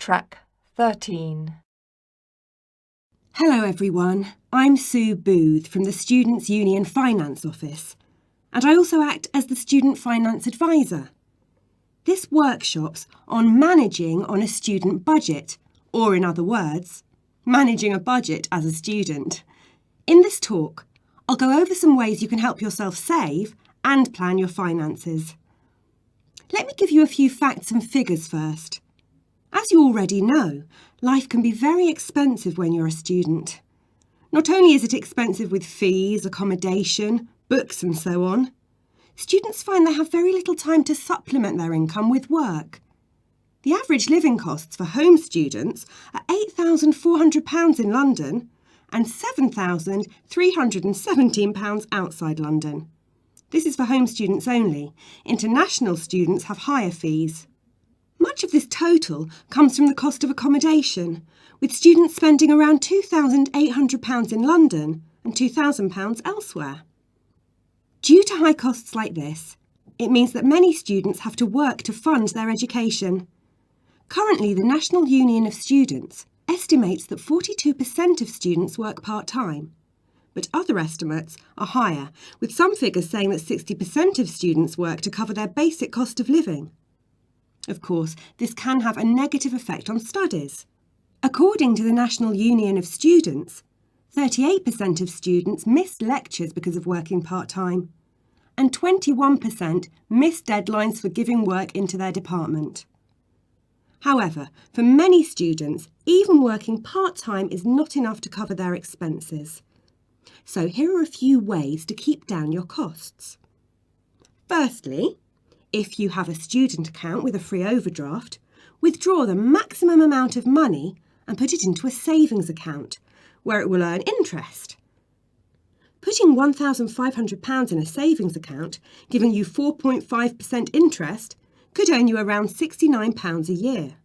Track 13. Hello everyone, I'm Sue Booth from the Students' Union Finance Office, and I also act as the Student Finance Advisor. This workshop's on managing on a student budget, or in other words, managing a budget as a student. In this talk, I'll go over some ways you can help yourself save and plan your finances. Let me give you a few facts and figures first. As you already know, life can be very expensive when you're a student. Not only is it expensive with fees, accommodation, books and so on, students find they have very little time to supplement their income with work. The average living costs for home students are £8,400 in London and £7,317 outside London. This is for home students only. International students have higher fees. Much of this total comes from the cost of accommodation, with students spending around £2,800 in London and £2,000 elsewhere. Due to high costs like this, it means that many students have to work to fund their education. Currently, the National Union of Students estimates that 42% of students work part-time, but other estimates are higher, with some figures saying that 60% of students work to cover their basic cost of living. Of course, this can have a negative effect on studies. According to the National Union of Students, 38% of students miss lectures because of working part-time, and 21% miss deadlines for giving work into their department. However, for many students, even working part-time is not enough to cover their expenses. So here are a few ways to keep down your costs. Firstly, if you have a student account with a free overdraft, withdraw the maximum amount of money and put it into a savings account, where it will earn interest. Putting £1,500 in a savings account, giving you 4.5% interest, could earn you around £69 a year.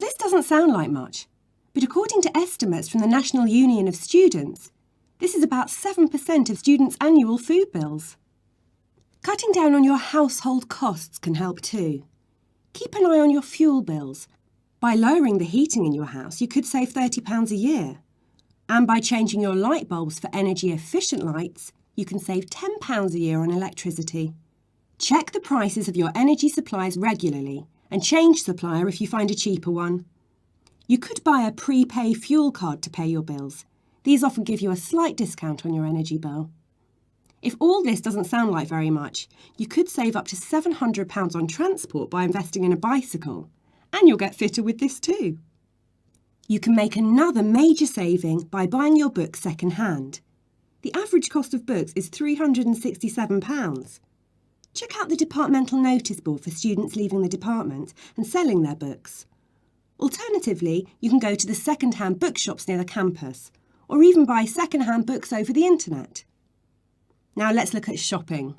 This doesn't sound like much, but according to estimates from the National Union of Students, this is about 7% of students' annual food bills. Cutting down on your household costs can help too. Keep an eye on your fuel bills. By lowering the heating in your house, you could save £30 a year. And by changing your light bulbs for energy-efficient lights, you can save £10 a year on electricity. Check the prices of your energy supplies regularly and change supplier if you find a cheaper one. You could buy a prepay fuel card to pay your bills. These often give you a slight discount on your energy bill. If all this doesn't sound like very much, you could save up to £700 on transport by investing in a bicycle, and you'll get fitter with this too. You can make another major saving by buying your books second-hand. The average cost of books is £367. Check out the departmental notice board for students leaving the department and selling their books. Alternatively, you can go to the second-hand bookshops near the campus, or even buy second-hand books over the internet. Now let's look at shopping.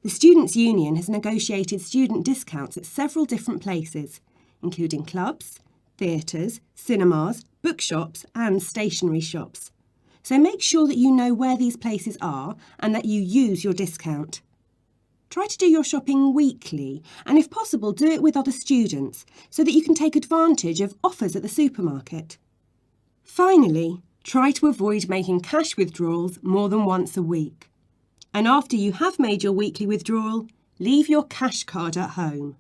The Students' Union has negotiated student discounts at several different places, including clubs, theatres, cinemas, bookshops and stationery shops. So make sure that you know where these places are and that you use your discount. Try to do your shopping weekly and if possible do it with other students so that you can take advantage of offers at the supermarket. Finally, try to avoid making cash withdrawals more than once a week. And after you have made your weekly withdrawal, leave your cash card at home.